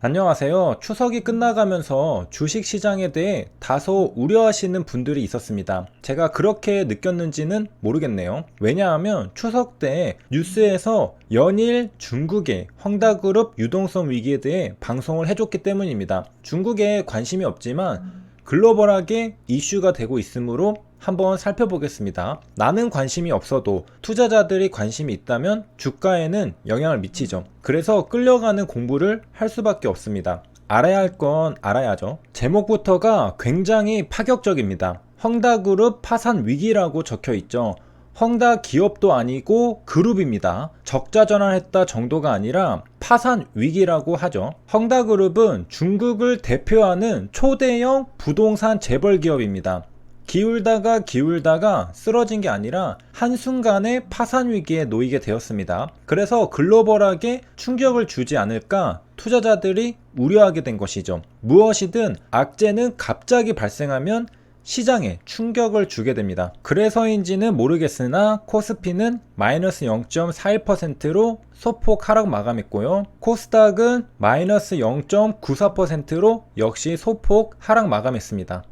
안녕하세요. 추석이 끝나가면서 주식 시장에 대해 다소 우려하시는 분들이 있었습니다. 제가 그렇게 느꼈는지는 모르겠네요. 왜냐하면 추석 때 뉴스에서 연일 중국의 헝다그룹 유동성 위기에 대해 방송을 해줬기 때문입니다. 중국에 관심이 없지만 글로벌하게 이슈가 되고 있으므로 한번 살펴보겠습니다. 나는 관심이 없어도 투자자들이 관심이 있다면 주가에는 영향을 미치죠. 그래서 끌려가는 공부를 할 수밖에 없습니다. 알아야 할 건 알아야죠. 제목부터가 굉장히 파격적입니다. 헝다그룹 파산 위기라고 적혀 있죠. 헝다 기업도 아니고 그룹입니다. 적자 전환했다 정도가 아니라 파산 위기라고 하죠. 헝다그룹은 중국을 대표하는 초대형 부동산 재벌 기업입니다. 기울다가 쓰러진 게 아니라 한순간에 파산 위기에 놓이게 되었습니다. 그래서 글로벌하게 충격을 주지 않을까 투자자들이 우려하게 된 것이죠. 무엇이든 악재는 갑자기 발생하면 시장에 충격을 주게 됩니다. 그래서인지는 모르겠으나 코스피는 마이너스 0.41%로 소폭 하락 마감했고요. 코스닥은 마이너스 0.94%로 역시 소폭 하락 마감했습니다.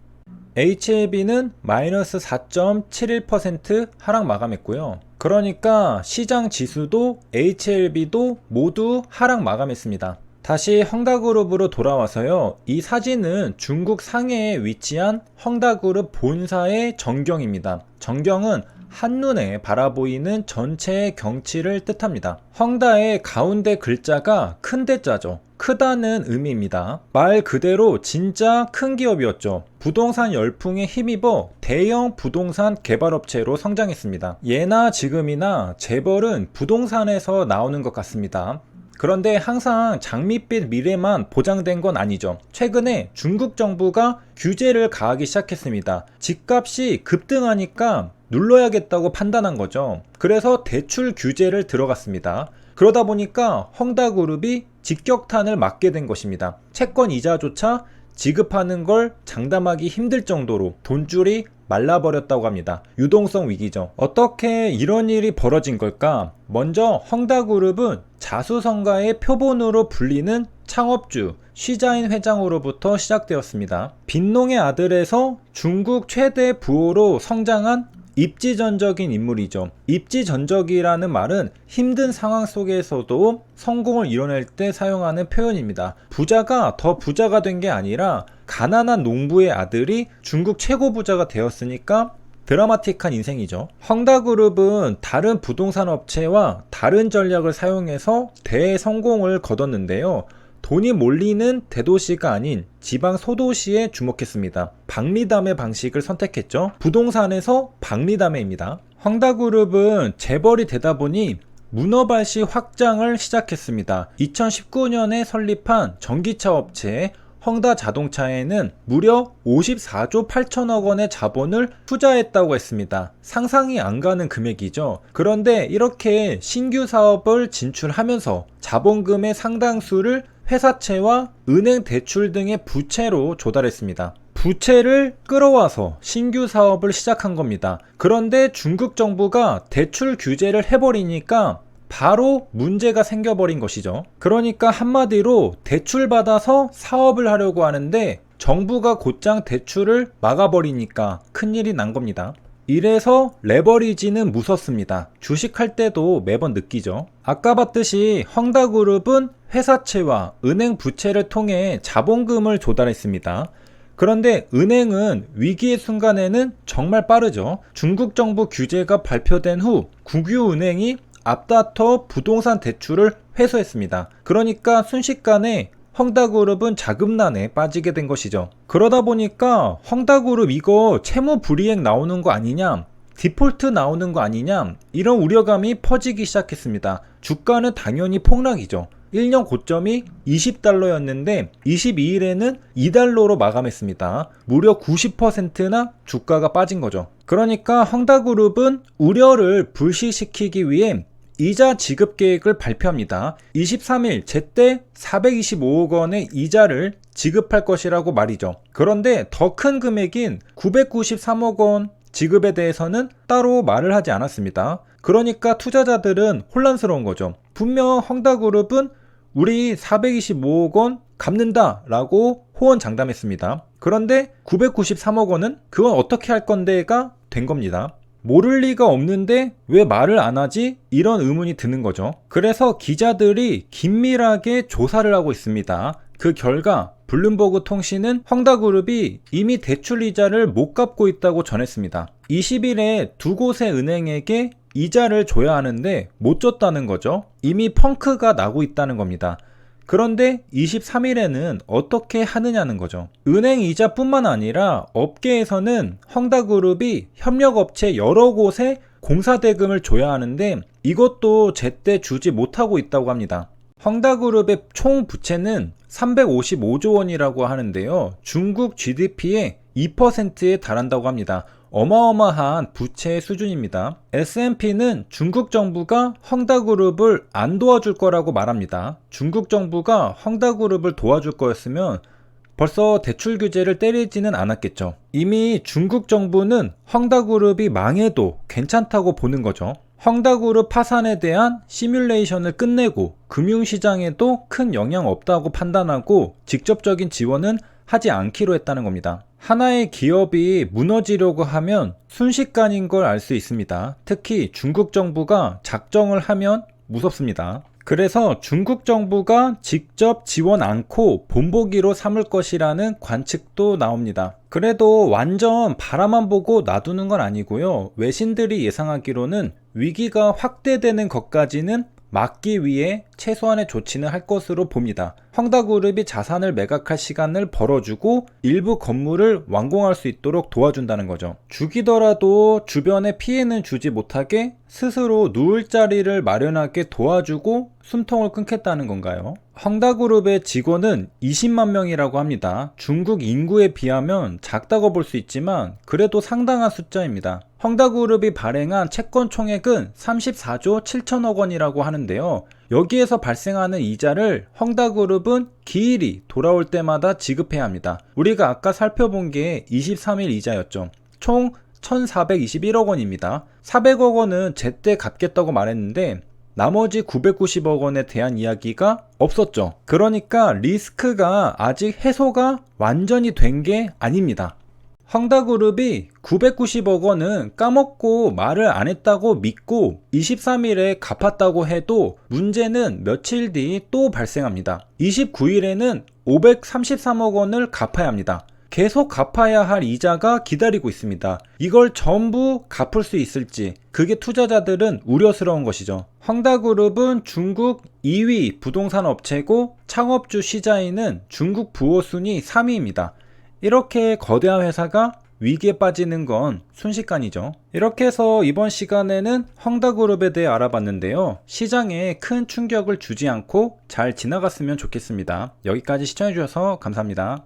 HLB는 마이너스 4.71% 하락 마감했고요. 그러니까 시장 지수도 HLB도 모두 하락 마감했습니다. 다시 헝다그룹으로 돌아와서요. 이 사진은 중국 상해에 위치한 헝다그룹 본사의 전경입니다. 전경은 한눈에 바라보이는 전체의 경치를 뜻합니다. 헝다의 가운데 글자가 큰 대자죠. 크다는 의미입니다. 말 그대로 진짜 큰 기업이었죠. 부동산 열풍에 힘입어 대형 부동산 개발업체로 성장했습니다. 예나 지금이나 재벌은 부동산에서 나오는 것 같습니다. 그런데 항상 장밋빛 미래만 보장된 건 아니죠. 최근에 중국 정부가 규제를 가하기 시작했습니다. 집값이 급등하니까 눌러야겠다고 판단한 거죠. 그래서 대출 규제를 들어갔습니다. 그러다 보니까 헝다그룹이 직격탄을 맞게 된 것입니다. 채권 이자조차 지급하는 걸 장담하기 힘들 정도로 돈줄이 말라버렸다고 합니다. 유동성 위기죠. 어떻게 이런 일이 벌어진 걸까? 먼저 헝다그룹은 자수성가의 표본으로 불리는 창업주 쉬자인 회장으로부터 시작되었습니다. 빈농의 아들에서 중국 최대 부호로 성장한 입지전적인 인물이죠. 입지전적이라는 말은 힘든 상황 속에서도 성공을 이뤄낼 때 사용하는 표현입니다. 부자가 더 부자가 된 게 아니라 가난한 농부의 아들이 중국 최고 부자가 되었으니까 드라마틱한 인생이죠. 헝다그룹은 다른 부동산 업체와 다른 전략을 사용해서 대성공을 거뒀는데요. 돈이 몰리는 대도시가 아닌 지방 소도시에 주목했습니다. 박리담회 방식을 선택했죠. 부동산에서 박리담회입니다. 헝다그룹은 재벌이 되다 보니 문어발시 확장을 시작했습니다. 2019년에 설립한 전기차 업체 헝다자동차에는 무려 54조 8천억 원의 자본을 투자했다고 했습니다. 상상이 안 가는 금액이죠. 그런데 이렇게 신규 사업을 진출하면서 자본금의 상당수를 회사채와 은행 대출 등의 부채로 조달했습니다. 부채를 끌어와서 신규 사업을 시작한 겁니다. 그런데 중국 정부가 대출 규제를 해버리니까 바로 문제가 생겨버린 것이죠. 그러니까 한마디로 대출받아서 사업을 하려고 하는데 정부가 곧장 대출을 막아버리니까 큰일이 난 겁니다. 이래서 레버리지는 무섭습니다. 주식할 때도 매번 느끼죠. 아까 봤듯이 헝다그룹은 회사채와 은행 부채를 통해 자본금을 조달했습니다. 그런데 은행은 위기의 순간에는 정말 빠르죠. 중국 정부 규제가 발표된 후 국유은행이 앞다퉈 부동산 대출을 회수했습니다. 그러니까 순식간에 헝다그룹은 자금난에 빠지게 된 것이죠. 그러다 보니까 헝다그룹 이거 채무 불이행 나오는 거 아니냐, 디폴트 나오는 거 아니냐, 이런 우려감이 퍼지기 시작했습니다. 주가는 당연히 폭락이죠. 1년 고점이 20달러였는데 22일에는 2달러로 마감했습니다. 무려 90%나 주가가 빠진 거죠. 그러니까 헝다그룹은 우려를 불식시키기 위해 이자 지급 계획을 발표합니다. 23일 제때 425억 원의 이자를 지급할 것이라고 말이죠. 그런데 더 큰 금액인 993억 원 지급에 대해서는 따로 말을 하지 않았습니다. 그러니까 투자자들은 혼란스러운 거죠. 분명 헝다그룹은 우리 425억 원 갚는다 라고 호언장담했습니다. 그런데 993억 원은 그건 어떻게 할 건데가 된 겁니다. 모를 리가 없는데 왜 말을 안 하지? 이런 의문이 드는 거죠. 그래서 기자들이 긴밀하게 조사를 하고 있습니다. 그 결과 블룸버그 통신은 헝다그룹이 이미 대출 이자를 못 갚고 있다고 전했습니다. 20일에 두 곳의 은행에게 이자를 줘야 하는데 못 줬다는 거죠. 이미 펑크가 나고 있다는 겁니다. 그런데 23일에는 어떻게 하느냐는 거죠. 은행 이자뿐만 아니라 업계에서는 헝다그룹이 협력업체 여러 곳에 공사대금을 줘야 하는데 이것도 제때 주지 못하고 있다고 합니다. 헝다그룹의 총 부채는 355조 원이라고 하는데요. 중국 GDP의 2%에 달한다고 합니다. 어마어마한 부채의 수준입니다. S&P는 중국 정부가 헝다그룹을 안 도와줄 거라고 말합니다. 중국 정부가 헝다그룹을 도와줄 거였으면 벌써 대출 규제를 때리지는 않았겠죠. 이미 중국 정부는 헝다그룹이 망해도 괜찮다고 보는 거죠. 헝다그룹 파산에 대한 시뮬레이션을 끝내고 금융시장에도 큰 영향 없다고 판단하고 직접적인 지원은 하지 않기로 했다는 겁니다. 하나의 기업이 무너지려고 하면 순식간인 걸 알 수 있습니다. 특히 중국 정부가 작정을 하면 무섭습니다. 그래서 중국 정부가 직접 지원 않고 본보기로 삼을 것이라는 관측도 나옵니다. 그래도 완전 바라만 보고 놔두는 건 아니고요. 외신들이 예상하기로는 위기가 확대되는 것까지는 막기 위해 최소한의 조치는 할 것으로 봅니다. 헝다그룹이 자산을 매각할 시간을 벌어주고 일부 건물을 완공할 수 있도록 도와준다는 거죠. 죽이더라도 주변에 피해는 주지 못하게 스스로 누울 자리를 마련하게 도와주고 숨통을 끊겠다는 건가요? 헝다그룹의 직원은 20만 명이라고 합니다. 중국 인구에 비하면 작다고 볼 수 있지만 그래도 상당한 숫자입니다. 헝다그룹이 발행한 채권 총액은 34조 7천억 원이라고 하는데요. 여기에서 발생하는 이자를 헝다그룹은 기일이 돌아올 때마다 지급해야 합니다. 우리가 아까 살펴본 게 23일 이자였죠. 총 1421억 원입니다. 400억 원은 제때 갚겠다고 말했는데 나머지 990억 원에 대한 이야기가 없었죠. 그러니까 리스크가 아직 해소가 완전히 된 게 아닙니다. 헝다그룹이 990억 원은 까먹고 말을 안 했다고 믿고 23일에 갚았다고 해도 문제는 며칠 뒤 또 발생합니다. 29일에는 533억 원을 갚아야 합니다. 계속 갚아야 할 이자가 기다리고 있습니다. 이걸 전부 갚을 수 있을지 그게 투자자들은 우려스러운 것이죠. 헝다그룹은 중국 2위 부동산 업체고 창업주 시자인은 중국 부호 순위 3위입니다. 이렇게 거대한 회사가 위기에 빠지는 건 순식간이죠. 이렇게 해서 이번 시간에는 헝다그룹에 대해 알아봤는데요. 시장에 큰 충격을 주지 않고 잘 지나갔으면 좋겠습니다. 여기까지 시청해주셔서 감사합니다.